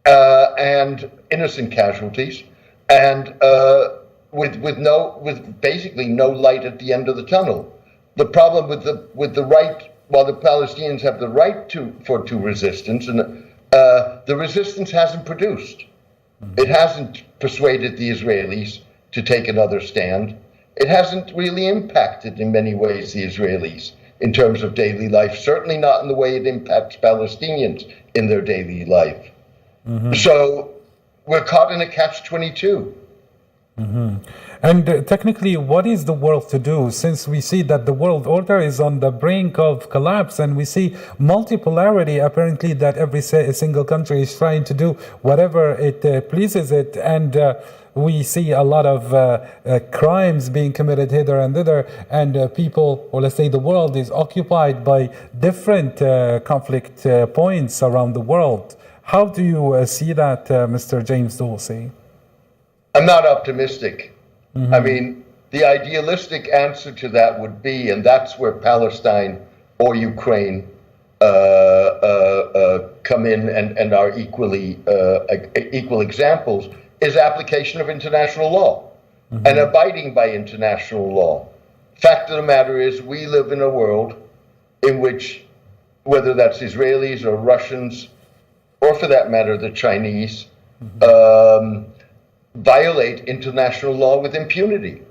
And innocent casualties, and with basically no light at the end of the tunnel. The problem with the right, while the Palestinians have the right to resistance, and the resistance hasn't produced. It hasn't persuaded the Israelis to take another stand. It hasn't really impacted in many ways the Israelis in terms of daily life. Certainly not in the way it impacts Palestinians in their daily life. So we're caught in a catch-22. And technically, what is the world to do, since we see that the world order is on the brink of collapse and we see multipolarity, apparently, that every single country is trying to do whatever it pleases it, and we see a lot of crimes being committed hither and thither, and people, or let's say the world, is occupied by different conflict points around the world. How do you see that, Mr. James Dorsey? I'm not optimistic. I mean, the idealistic answer to that would be, and that's where Palestine or Ukraine come in and are equal examples, is application of international law and abiding by international law. Fact of the matter is, we live in a world in which, whether that's Israelis or Russians, or for that matter, the Chinese, violate international law with impunity.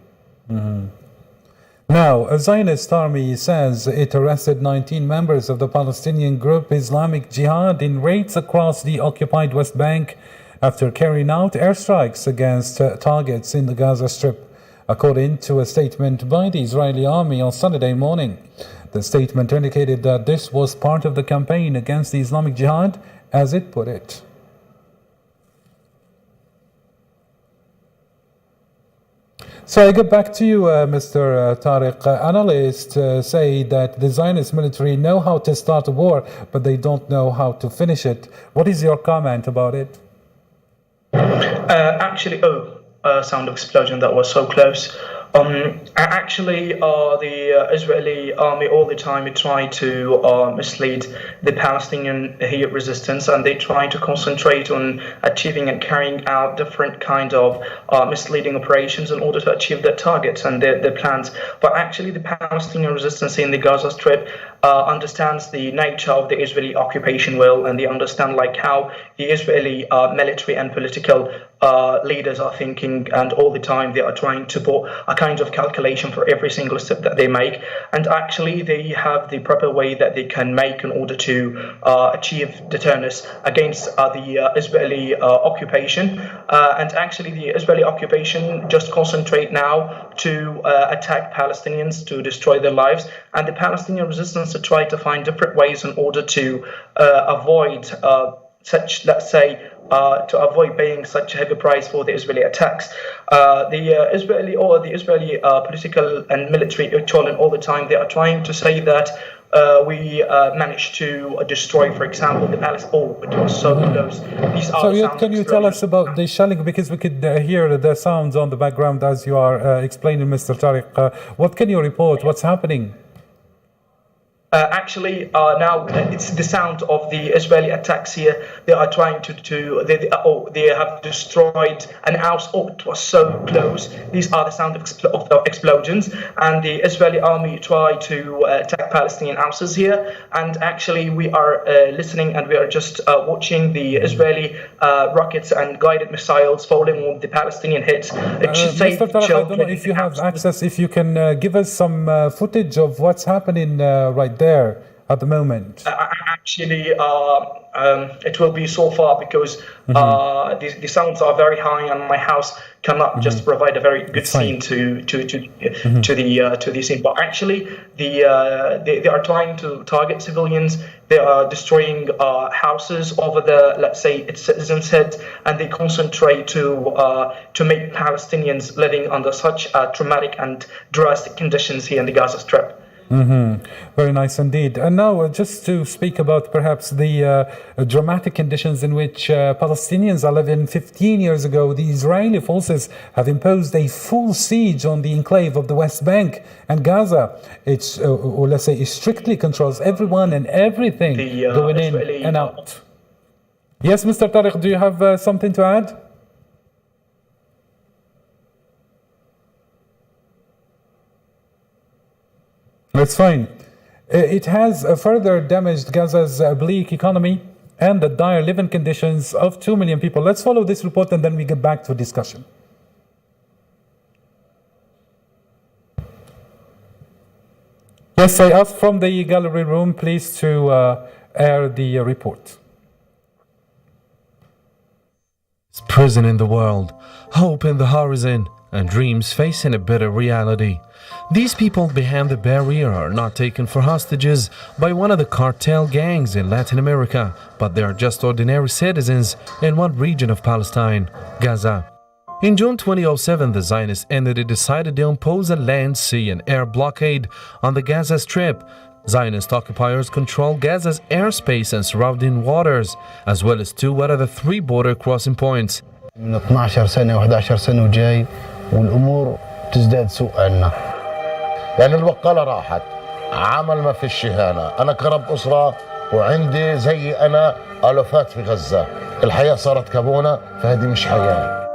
Now, a Zionist army says it arrested 19 members of the Palestinian group Islamic Jihad in raids across the occupied West Bank after carrying out airstrikes against targets in the Gaza Strip, according to a statement by the Israeli army on Saturday morning. The statement indicated that this was part of the campaign against the Islamic Jihad, as it put it. So I get back to you, Mr. Tariq. Analysts say that the Zionist military know how to start a war, but they don't know how to finish it. What is your comment about it? Actually, sound of explosion, that was so close. Actually, the Israeli army all the time try to mislead the Palestinian resistance, and they try to concentrate on achieving and carrying out different kind of misleading operations in order to achieve their targets and their plans. But actually, the Palestinian resistance in the Gaza Strip understands the nature of the Israeli occupation well, and they understand like how the Israeli military and political leaders are thinking, and all the time they are trying to put a kind of calculation for every single step that they make, and actually they have the proper way that they can make in order to achieve deterrence against the Israeli occupation. And actually the Israeli occupation just concentrate now to attack Palestinians, to destroy their lives, and the Palestinian resistance to try to find different ways in order to avoid such, let's say, to avoid paying such a heavy price for the Israeli attacks. The Israeli political and military echelon all the time, they are trying to say that we managed to destroy, for example, the palace. Oh, it was so close. So can you tell us about the shelling, because we could hear the sounds on the background as you are explaining, Mr. Tariq. What can you report? What's happening? Actually, now it's the sound of the Israeli attacks here. They are trying they have destroyed an house. Oh, it was so close. These are the sound of explosions, and the Israeli army tried to attack Palestinian houses here. And actually, we are listening, and we are just watching the Israeli rockets and guided missiles falling on the Palestinian heads. Mr. Tariq, I don't know if you have access, if you can give us some footage of what's happening right there at the moment. Actually, it will be so far because the sounds are very high, and my house cannot just provide a very good scene to the scene. But actually, they are trying to target civilians. They are destroying houses over the, let's say, its citizens' heads, and they concentrate to make Palestinians living under such traumatic and drastic conditions here in the Gaza Strip. Very nice indeed. And now just to speak about perhaps the dramatic conditions in which Palestinians are living. 15 years ago, the Israeli forces have imposed a full siege on the enclave of the West Bank and Gaza. It's, or let's say, it strictly controls everyone and everything going in and out. Yes, Mr. Tariq, do you have something to add? That's fine. It has further damaged Gaza's bleak economy and the dire living conditions of 2 million people. Let's follow this report and then we get back to discussion. Yes, I ask from the gallery room, please, to air the report. Prison in the world, hope in the horizon, and dreams facing a bitter reality. These people behind the barrier are not taken for hostages by one of the cartel gangs in Latin America, but they are just ordinary citizens in one region of Palestine, Gaza. In June 2007, the Zionist entity decided to impose a land, sea, and air blockade on the Gaza Strip. Zionist occupiers control Gaza's airspace and surrounding waters, as well as 2 out of the 3 border crossing points. من 12 سنة و11 سنة وجاي والأمور تزداد سوء عنا. يعني البقالة راحت، عمل ما في الشهانة، أنا كرب أسرة وعندي زي أنا آلوفات في غزة، الحياة صارت كابونة فهذه مش حياة.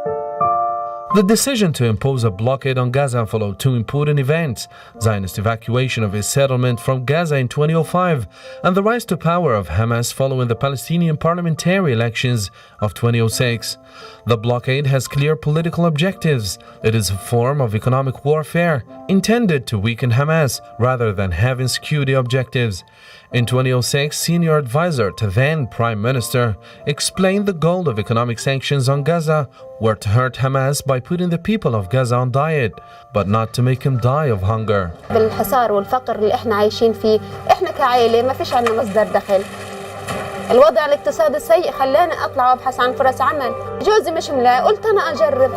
The decision to impose a blockade on Gaza followed 2 important events: Zionist evacuation of his settlement from Gaza in 2005 and the rise to power of Hamas following the Palestinian parliamentary elections of 2006. The blockade has clear political objectives. It is a form of economic warfare intended to weaken Hamas rather than having security objectives. In 2006, senior advisor to then Prime Minister explained the goal of economic sanctions on Gaza were to hurt Hamas by putting the people of Gaza on diet, but not to make them die of hunger. بالحصار والفقر اللي احنا عايشين فيه، احنا كعائلة ما فيش عنا مصدر دخل. الوضع الاقتصادي السيء خلاني اطلع وابحث عن فرص عمل. جوزي مش ملاقي، قلت انا اجرب.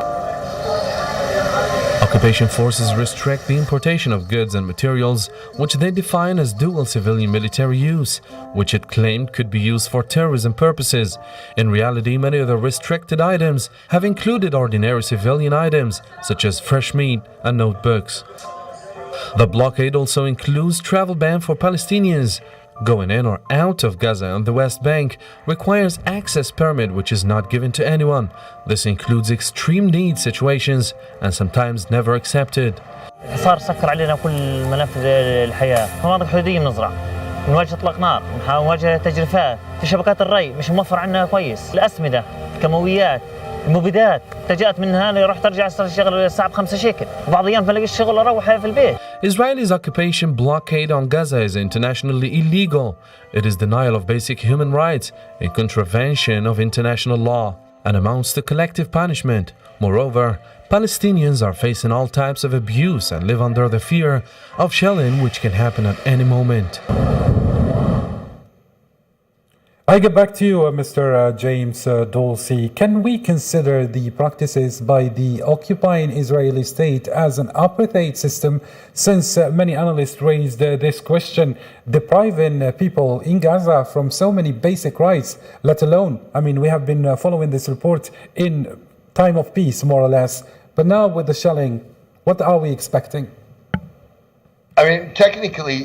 Occupation forces restrict the importation of goods and materials, which they define as dual civilian-military use, which it claimed could be used for terrorism purposes. In reality, many of the restricted items have included ordinary civilian items, such as fresh meat and notebooks. The blockade also includes travel ban for Palestinians. Going in or out of Gaza and the West Bank requires access permit, which is not given to anyone. This includes extreme need situations and sometimes never accepted. صار سكر علينا كل منافذ الحياة، مناطق حدودية بنزرع، نواجه اطلاق نار، نواجه تجريفات، في شبكات الري مش موفر عندنا كويس، الأسمدة، الكيماويات، المبيدات، تجأت من هنا رحت ارجع اشتغل الساعة ب5 شيكل، وبعض الأيام بلاقي الشغل أروح في البيت. Israel's occupation blockade on Gaza is internationally illegal. It is denial of basic human rights, a contravention of international law, and amounts to collective punishment. Moreover, Palestinians are facing all types of abuse and live under the fear of shelling, which can happen at any moment. I get back to you, Mr. James Dorsey. Can we consider the practices by the occupying Israeli state as an apartheid system, since many analysts raised this question, depriving people in Gaza from so many basic rights, let alone, we have been following this report in time of peace, more or less, but now with the shelling, what are we expecting? Technically,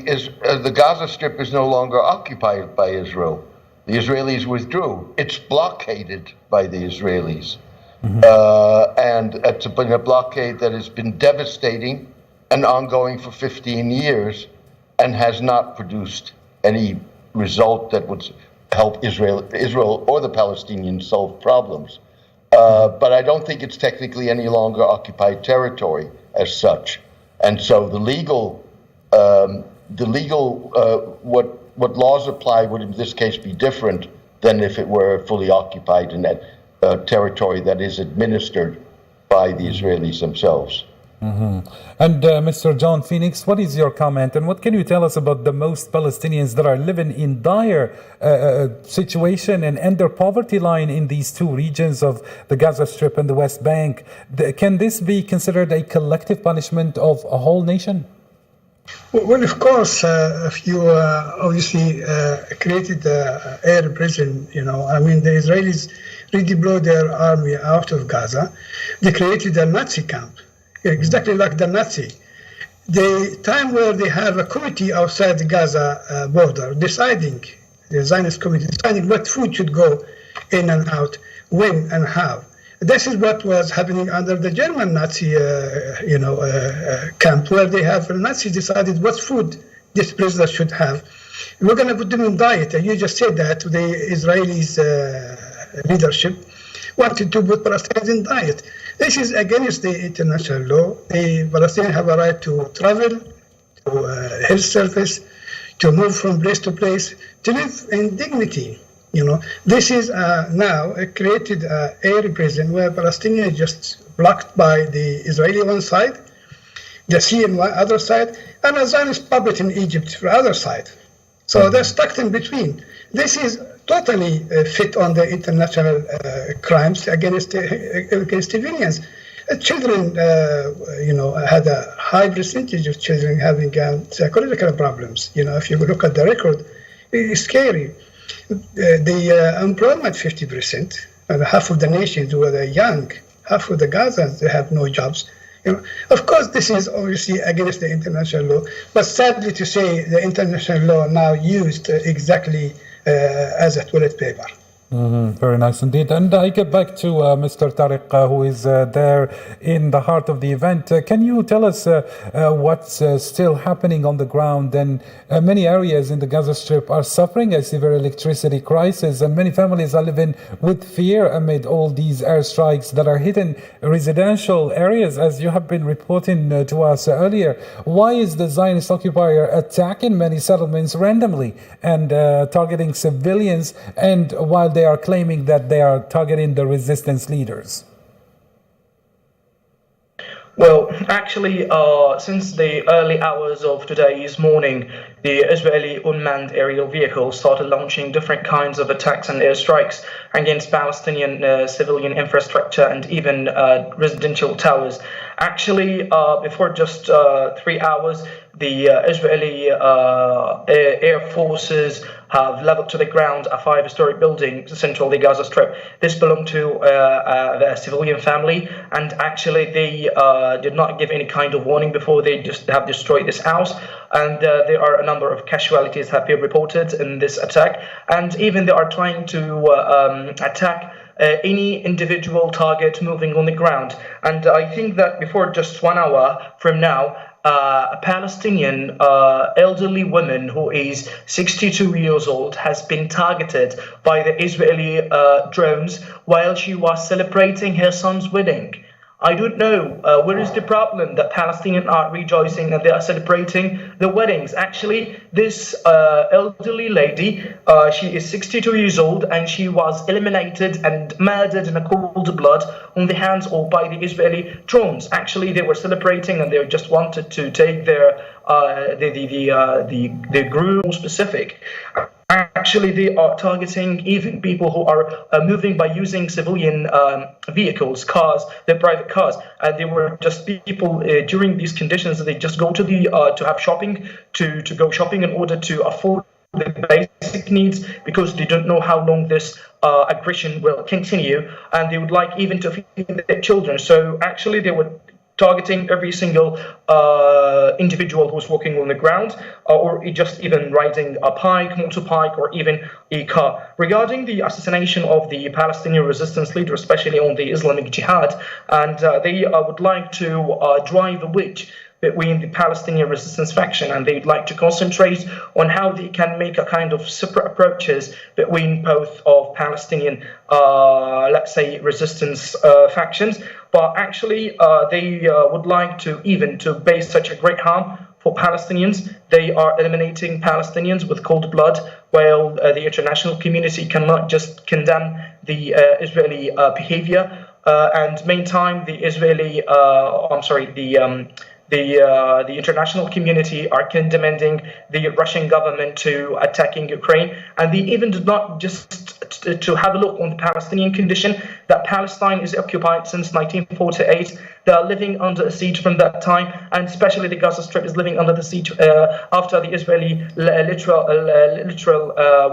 the Gaza Strip is no longer occupied by Israel. The Israelis withdrew. It's blockaded by the Israelis. And it's been a blockade that has been devastating and ongoing for 15 years and has not produced any result that would help Israel or the Palestinians solve problems. But I don't think it's technically any longer occupied territory as such. And so what laws apply would in this case be different than if it were fully occupied in that territory that is administered by the Israelis themselves. And Mr. John Phoenix, what is your comment and what can you tell us about the most Palestinians that are living in dire situation and under poverty line in these two regions of the Gaza Strip and the West Bank? Can this be considered a collective punishment of a whole nation? Well, of course, if you obviously created the air prison, the Israelis redeployed their army out of Gaza. They created a Nazi camp, exactly like the Nazi. The time where they have a committee outside the Gaza border deciding, the Zionist committee deciding what food should go in and out, when and how. This is what was happening under the German Nazi, camp, where they have Nazis decided what food this prisoners should have. We're going to put them in diet. And you just said that the Israelis leadership wanted to put Palestinians in diet. This is against the international law. The Palestinians have a right to travel, to health service, to move from place to place, to live in dignity. This is now created air prison where Palestinians just blocked by the Israeli one side, the sea on one other side, and a Zionist puppet in Egypt for the other side. So they're stuck in between. This is totally fit on the international crimes against civilians. Children, had a high percentage of children having psychological problems. If you look at the record, it's scary. The employment 50%, and half of the nations were young, half of the Gazans, they have no jobs. Of course, this is obviously against the international law, but sadly to say, the international law now used exactly as a toilet paper. Very nice indeed. And I get back to Mr. Tariq, who is there in the heart of the event. Can you tell us what's still happening on the ground? And many areas in the Gaza Strip are suffering a severe electricity crisis, and many families are living with fear amid all these airstrikes that are hitting residential areas, as you have been reporting to us earlier. Why is the Zionist occupier attacking many settlements randomly and targeting civilians, and while they are claiming that they are targeting the resistance leaders? Well, actually, since the early hours of today's morning, the Israeli unmanned aerial vehicles started launching different kinds of attacks and airstrikes against Palestinian civilian infrastructure and even residential towers. Actually, before just 3 hours, the Israeli air forces have leveled to the ground a 5-story building central the Gaza Strip. This belonged to a civilian family, and actually they did not give any kind of warning before they just have destroyed this house. And there are a number of casualties have been reported in this attack, and even they are trying to attack any individual target moving on the ground. And I think that before just 1 hour from now, a Palestinian elderly woman who is 62 years old has been targeted by the Israeli drones while she was celebrating her son's wedding. I don't know where is the problem that Palestinians are rejoicing and they are celebrating the weddings. Actually, this elderly lady, she is 62 years old and she was eliminated and murdered in a cold blood on the hands or by the Israeli drones. Actually, they were celebrating and they just wanted to take their the groom specific. Actually, they are targeting even people who are moving by using civilian vehicles, cars, their private cars. And they were just people during these conditions. They just go to the to have shopping, to go shopping in order to afford the basic needs, because they don't know how long this aggression will continue, and they would like even to feed their children. So actually, they were targeting every single individual who's walking on the ground, or just even riding a motorbike, or even a car. Regarding the assassination of the Palestinian resistance leader, especially on the Islamic Jihad, and they would like to drive a wedge between the Palestinian resistance faction, and they'd like to concentrate on how they can make a kind of separate approaches between both of Palestinian, let's say, resistance factions. But actually, they would like to even to base such a great harm for Palestinians. They are eliminating Palestinians with cold blood, while the international community cannot just condemn the Israeli behavior. And meantime, the Israeli, the international community are condemning the Russian government to attacking Ukraine, and they even did not just to have a look on the Palestinian condition, that Palestine is occupied since 1948. They are living under a siege from that time, and especially the Gaza Strip is living under the siege after the Israeli literal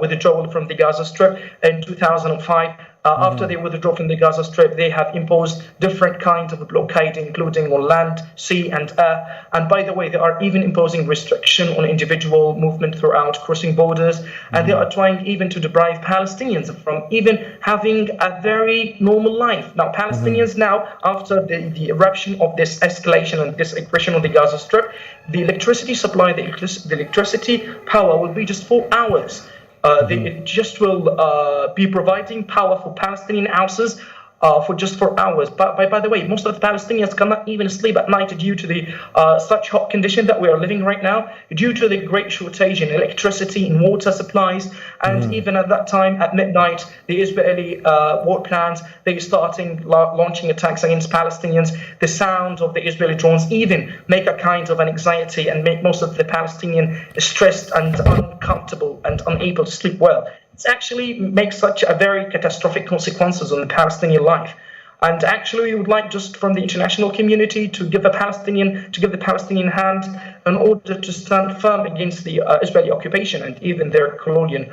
withdrawal from the Gaza Strip in 2005. After they withdraw from the Gaza Strip, they have imposed different kinds of blockade, including on land, sea, and air. And by the way, they are even imposing restriction on individual movement throughout crossing borders. And they are trying even to deprive Palestinians from even having a very normal life. Now, Palestinians now, after the eruption of this escalation and this aggression on the Gaza Strip, the electricity supply, the electricity power will be just 4 hours. They just will be providing power for Palestinian houses for just 4 hours. But by the way, most of the Palestinians cannot even sleep at night due to the such hot condition that we are living right now, due to the great shortage in electricity and water supplies. And even at that time, at midnight, the Israeli war plans, they starting launching attacks against Palestinians. The sound of the Israeli drones even make a kind of an anxiety and make most of the Palestinian stressed and uncomfortable and unable to sleep well. It actually makes such a very catastrophic consequences on the Palestinian life. And actually, we would like just from the international community to give the Palestinian hand in order to stand firm against the Israeli occupation and even their colonial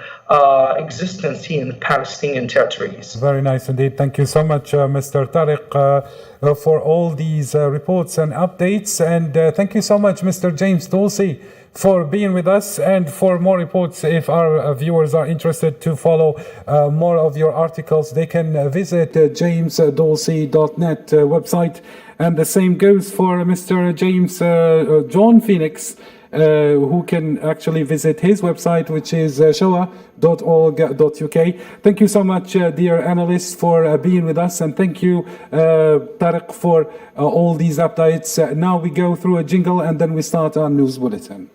existence here in the Palestinian territories. Very nice indeed. Thank you so much, Mr. Tariq, for all these reports and updates. And thank you so much, Mr. James Dorsey, for being with us, and for more reports. If our viewers are interested to follow more of your articles, they can visit jamesdorsey.net website, and the same goes for Mr. James John Phoenix, who can actually visit his website, which is shoa.org.uk. Thank you so much, dear analysts, for being with us, and thank you, Tariq, for all these updates. Now we go through a jingle and then we start our news bulletin.